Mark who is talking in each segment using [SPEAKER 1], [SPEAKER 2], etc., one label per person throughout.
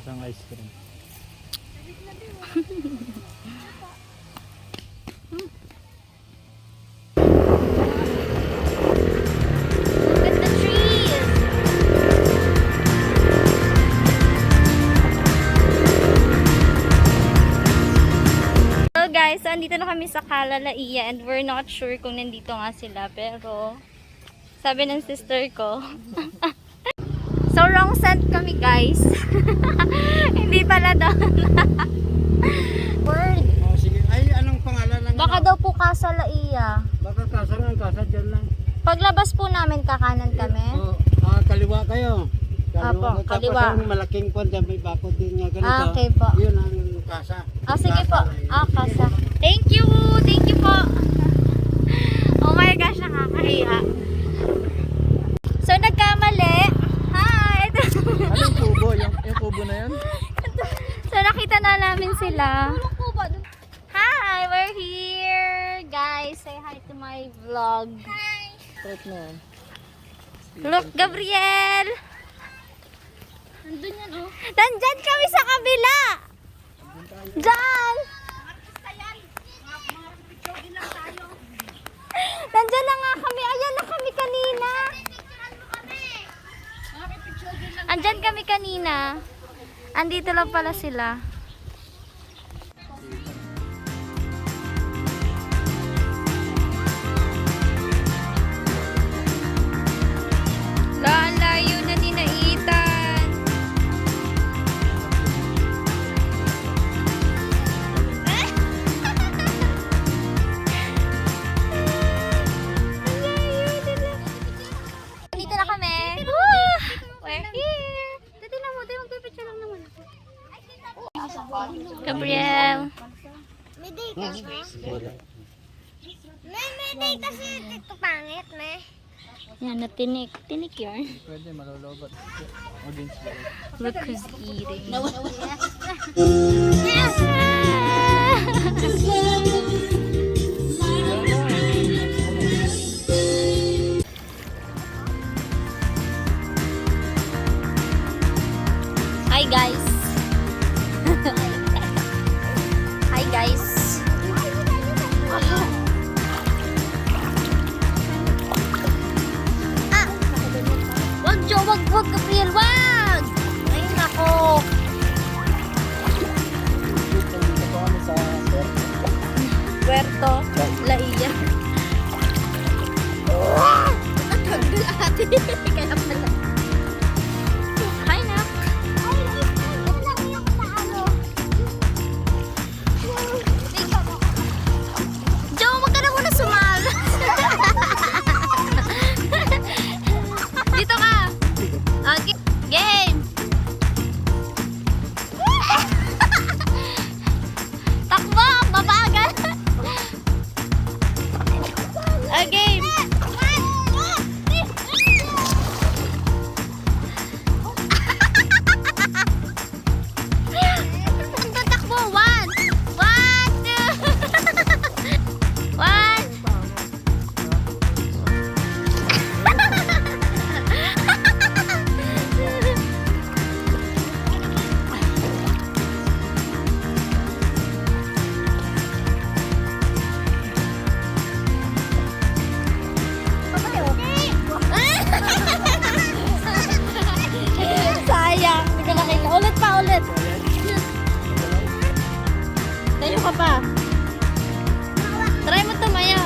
[SPEAKER 1] Isang ice cream.
[SPEAKER 2] Guys, so andito na kami sa Kalalaiya and we're not sure kung nandito nga sila, pero sabi ng sister ko so wrong sent kami guys. Hindi pala doon. Word.
[SPEAKER 1] Oh, sige. Ay, anong pangalan lang?
[SPEAKER 2] Baka daw po Kalalaiya.
[SPEAKER 1] Baka kasa dyan lang.
[SPEAKER 2] Paglabas po namin kakanan kami.
[SPEAKER 1] Oh, kaliwa kayo.
[SPEAKER 2] Apo, kaliwa.
[SPEAKER 1] Tapos ang malaking pond dyan, may bakod din nga ganito.
[SPEAKER 2] Okay po.
[SPEAKER 1] Yun ang kasa.
[SPEAKER 2] Sige po. Kasa. Thank you po. Oh my gosh, nakakahiya. So nagkamali. Hi.
[SPEAKER 1] Anong kubo? Yung kubo na yan?
[SPEAKER 2] So nakita na namin sila. Hi, we're here. Guys, say hi to my vlog. Hi. Look, Gabriel. Nandun yan, oh. Nandyan kami sa kabila. Diyan. Nandyan na nga kami. Ayan na kami kanina. Andyan kami kanina. Andito lang pala sila. Layo na ni Naitan. Dito na kami. We're here. Dito na mo, magpipicture lang naman ako. Gabriel.
[SPEAKER 3] May day ka ba? May day kasi dito pangit, may.
[SPEAKER 2] Yan, natinik. Tinik yun.
[SPEAKER 1] Pwede, malulobot. Audience.
[SPEAKER 2] Look who's eating. Hi guys. Hi guys. Wag, Gabriel, wag! Ay, nako.
[SPEAKER 1] Dito kami sa
[SPEAKER 2] Puerto Laia. Nagkagal ate. Kaya pala. Hi, Nak. Joe, wag ka na muna sumala. Dito ka. Okay. Game! Takbo! Mabagal! Game! Takbo! One! Two! One! Sayang, hindi ko nakita. Ulit pa, ulit. Tayo ka pa. Try mo tumayo.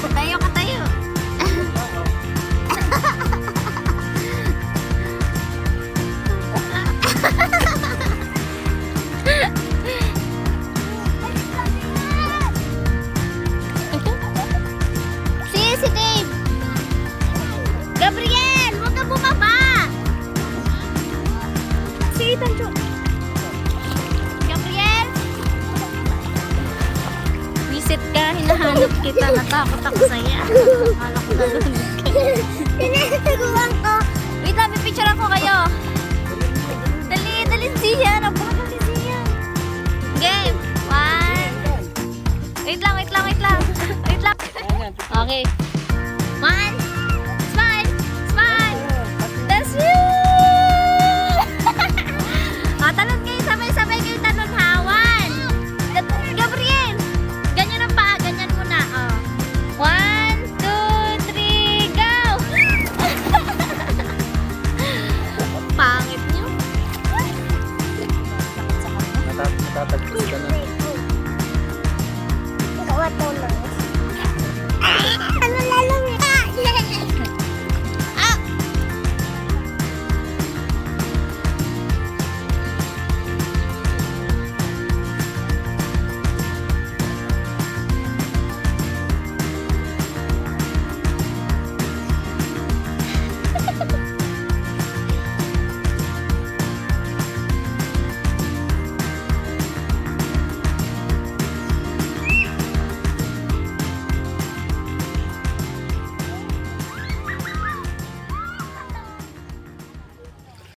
[SPEAKER 2] Tayo ka, tayo. Si Dave. Gabriel, huwag ka bumaba. Si Ethan, Gabriel. Visit ka, hinahanap kita. Natakot ako sa'yo. Akala ko nalunod ka.
[SPEAKER 3] Tinataguan ko.
[SPEAKER 2] Wait lang, may picture ako kayo. Dali, siya. Napakadali siya. Game. One. Wait lang. Okay. 1,
[SPEAKER 1] Magtatagpos ka na.
[SPEAKER 3] Ikaw at